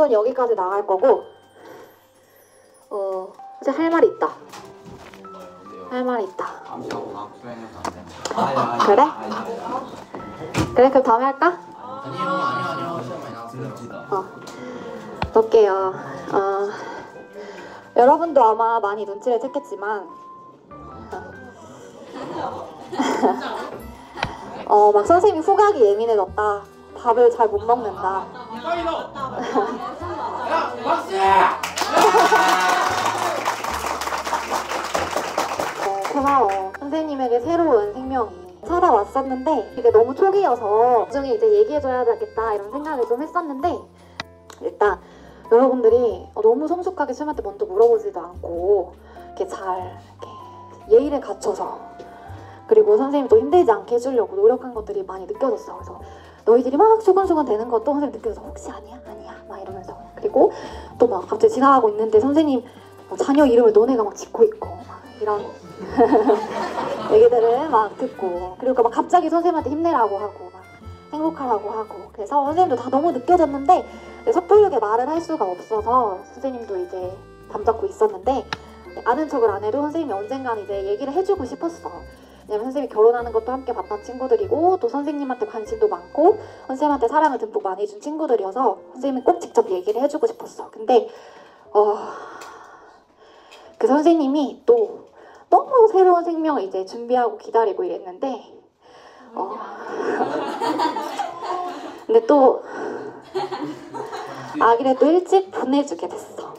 이건 여기까지 나갈 거고 이제 할 말이 있다. 할 말이 있다. 그래? 그래 그럼 다음에 할까? 아니요. 시간 많이 남았어요. 볼게요. 여러분도 아마 많이 눈치를 챘겠지만 막 선생님이 후각이 예민해졌다. 밥을 잘 못 먹는다. 고마워. 선생님에게 새로운 생명이 찾아왔었는데 이게 너무 초기여서 나중에 이제 얘기해줘야 되겠다 이런 생각을 좀 했었는데 일단 여러분들이 너무 성숙하게 쌤한테 먼저 물어보지도 않고 이렇게 잘 이렇게 예의를 갖춰서 그리고 선생님도 힘들지 않게 해주려고 노력한 것들이 많이 느껴졌어. 그래서 너희들이 막 수근수근 되는 것도 선생님 느껴서 혹시 아니야? 막 이러면서 그리고 또 막 갑자기 지나가고 있는데 선생님 자녀 이름을 너네가 막 짓고 있고 막 이런 얘기들을 막 듣고 그리고 막 갑자기 선생님한테 힘내라고 하고 막 행복하라고 하고 그래서 선생님도 다 너무 느껴졌는데 섣부르게 말을 할 수가 없어서 선생님도 이제 잠잡고 있었는데 아는 척을 안 해도 선생님이 언젠가는 이제 얘기를 해주고 싶었어. 왜냐면 선생님이 결혼하는 것도 함께 봤던 친구들이고 또 선생님한테 관심도 많고 선생님한테 사랑을 듬뿍 많이 준 친구들이어서 선생님이 꼭 직접 얘기를 해주고 싶었어. 근데 그 선생님이 또 너무 새로운 생명을 이제 준비하고 기다리고 이랬는데 근데 또 아기를 또 일찍 보내주게 됐어.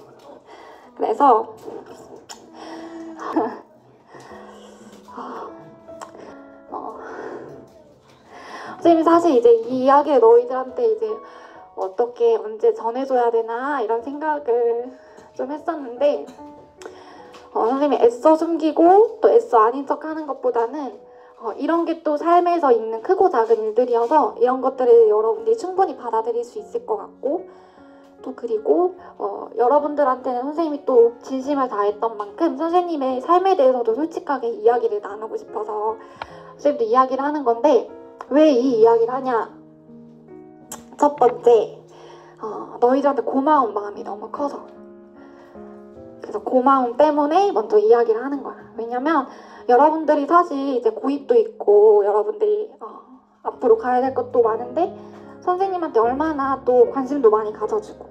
그래서 선생님이 사실 이제 이 이야기를 너희들한테 이제 어떻게 언제 전해줘야 되나 이런 생각을 좀 했었는데 선생님이 애써 숨기고 또 애써 아닌 척 하는 것보다는 이런 게 또 삶에서 있는 크고 작은 일들이어서 이런 것들을 여러분들이 충분히 받아들일 수 있을 것 같고 또 그리고 여러분들한테는 선생님이 또 진심을 다했던 만큼 선생님의 삶에 대해서도 솔직하게 이야기를 나누고 싶어서 선생님도 이야기를 하는 건데 왜 이 이야기를 하냐? 첫 번째, 너희들한테 고마운 마음이 너무 커서 그래서 고마움 때문에 먼저 이야기를 하는 거야. 왜냐면 여러분들이 사실 이제 고입도 있고 여러분들이 앞으로 가야 될 것도 많은데 선생님한테 얼마나 또 관심도 많이 가져주고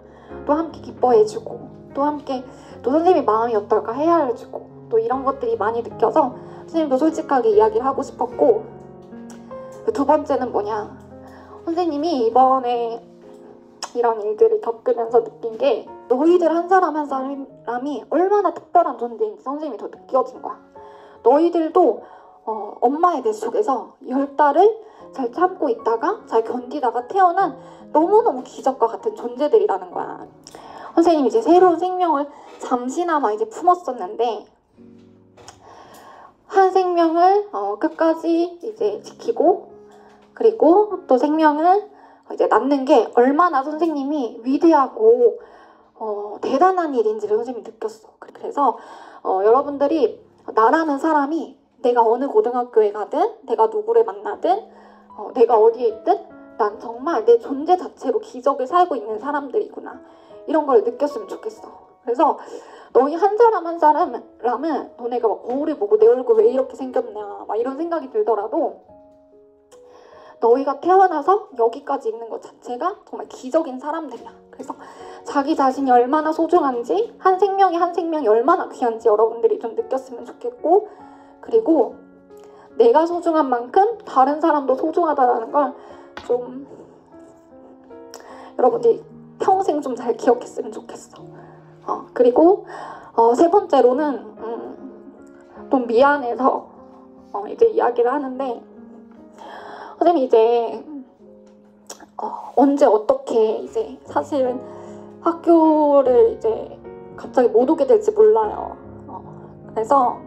또 함께 기뻐해주고 또 함께 또 선생님이 마음이 어떨까 헤아려주고 또 이런 것들이 많이 느껴서 선생님도 솔직하게 이야기를 하고 싶었고 두 번째는 뭐냐, 선생님이 이번에 이런 일들을 겪으면서 느낀 게 너희들 한 사람 한 사람이 얼마나 특별한 존재인지 선생님이 더 느껴진 거야. 너희들도 엄마의 뱃속에서 10달을 잘 참고 있다가 잘 견디다가 태어난 너무너무 기적과 같은 존재들이라는 거야. 선생님이 이제 새로운 생명을 잠시나마 이제 품었었는데 한 생명을 끝까지 이제 지키고 그리고 또 생명을 이제 낳는 게 얼마나 선생님이 위대하고 대단한 일인지를 선생님이 느꼈어. 그래서 여러분들이 나라는 사람이 내가 어느 고등학교에 가든 내가 누구를 만나든 내가 어디에 있든 난 정말 내 존재 자체로 기적을 살고 있는 사람들이구나 이런 걸 느꼈으면 좋겠어. 그래서 너희 한 사람 한 사람은 너네가 막 거울을 보고 내 얼굴 왜 이렇게 생겼냐 막 이런 생각이 들더라도 너희가 태어나서 여기까지 있는 것 자체가 정말 기적인 사람들이야. 그래서 자기 자신이 얼마나 소중한지 한 생명이 얼마나 귀한지 여러분들이 좀 느꼈으면 좋겠고 그리고 내가 소중한 만큼 다른 사람도 소중하다는 걸 좀 여러분들이 평생 좀 잘 기억했으면 좋겠어. 그리고 세 번째로는 좀 미안해서 이제 이야기를 하는데 선생님이 이제 언제 어떻게 이제 사실은 학교를 이제 갑자기 못 오게 될지 몰라요. 그래서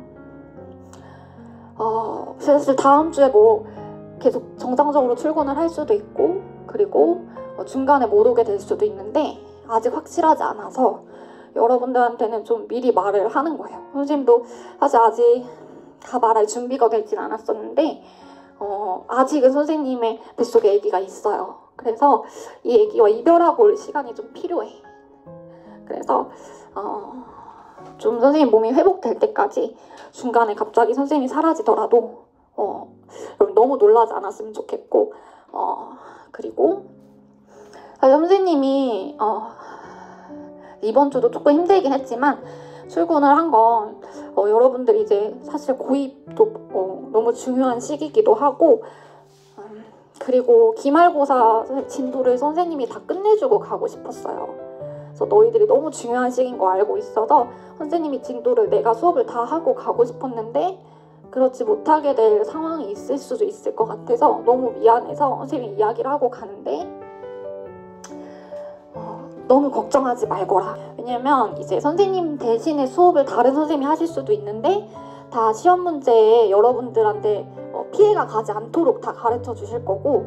사실 다음 주에 뭐 계속 정상적으로 출근을 할 수도 있고 그리고 중간에 못 오게 될 수도 있는데 아직 확실하지 않아서 여러분들한테는 좀 미리 말을 하는 거예요. 선생님도 사실 아직 다 말할 준비가 되진 않았었는데 아직은 선생님의 뱃속에 아기가 있어요. 그래서 이 아기와 이별하고 올 시간이 좀 필요해. 그래서 좀 선생님 몸이 회복될 때까지 중간에 갑자기 선생님이 사라지더라도 여러분 너무 놀라지 않았으면 좋겠고 그리고 사실 선생님이 이번 주도 조금 힘들긴 했지만 출근을 한 건 여러분들이 이제 사실 고입도 너무 중요한 시기이기도 하고 그리고 기말고사 진도를 선생님이 다 끝내주고 가고 싶었어요. 그래서 너희들이 너무 중요한 시기인 거 알고 있어서 선생님이 진도를 내가 수업을 다 하고 가고 싶었는데 그렇지 못하게 될 상황이 있을 수도 있을 것 같아서 너무 미안해서 선생님이 이야기를 하고 가는데 너무 걱정하지 말거라. 왜냐면 이제 선생님 대신에 수업을 다른 선생님이 하실 수도 있는데 다 시험 문제에 여러분들한테 피해가 가지 않도록 다 가르쳐 주실 거고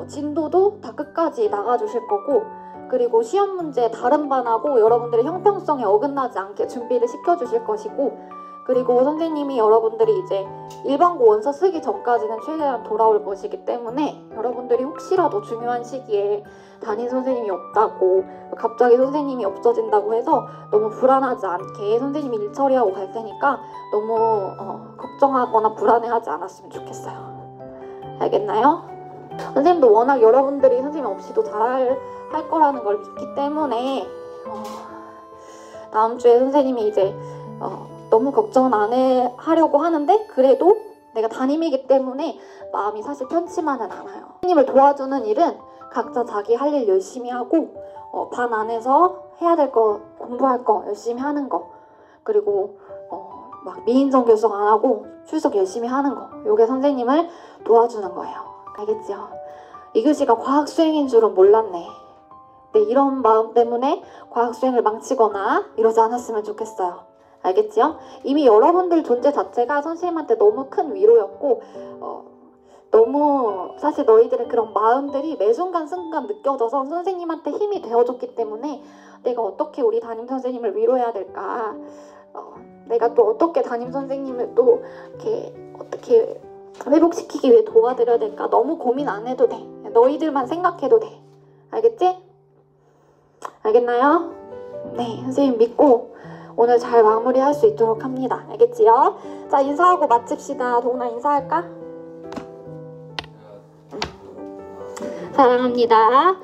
진도도 다 끝까지 나가 주실 거고 그리고 시험 문제 다른 반하고 여러분들의 형평성에 어긋나지 않게 준비를 시켜 주실 것이고 그리고 선생님이 여러분들이 이제 일반고 원서 쓰기 전까지는 최대한 돌아올 것이기 때문에 여러분들이 혹시라도 중요한 시기에 담임 선생님이 없다고 갑자기 선생님이 없어진다고 해서 너무 불안하지 않게 선생님이 일 처리하고 갈 테니까 너무 걱정하거나 불안해하지 않았으면 좋겠어요. 알겠나요? 선생님도 워낙 여러분들이 선생님 없이도 잘 할 거라는 걸 믿기 때문에 다음 주에 선생님이 이제 너무 걱정은 안 하려고 하는데 그래도 내가 담임이기 때문에 마음이 사실 편치만은 않아요. 선생님을 도와주는 일은 각자 자기 할 일 열심히 하고 반 안에서 해야 될 거 공부할 거 열심히 하는 거 그리고 막 미인정 결석 안 하고 출석 열심히 하는 거 요게 선생님을 도와주는 거예요. 알겠죠? 이 교시가 과학 수행인 줄은 몰랐네. 네, 이런 마음 때문에 과학 수행을 망치거나 이러지 않았으면 좋겠어요. 알겠지요? 이미 여러분들 존재 자체가 선생님한테 너무 큰 위로였고 너무 사실 너희들의 그런 마음들이 매 순간 느껴져서 선생님한테 힘이 되어줬기 때문에 내가 어떻게 우리 담임 선생님을 위로해야 될까 내가 또 어떻게 담임 선생님을 또 이렇게 어떻게 회복시키기 위해 도와드려야 될까 너무 고민 안 해도 돼. 너희들만 생각해도 돼. 알겠지? 알겠나요? 네, 선생님 믿고 오늘 잘 마무리할 수 있도록 합니다. 알겠지요? 자, 인사하고 마칩시다. 동훈아 인사할까? 사랑합니다.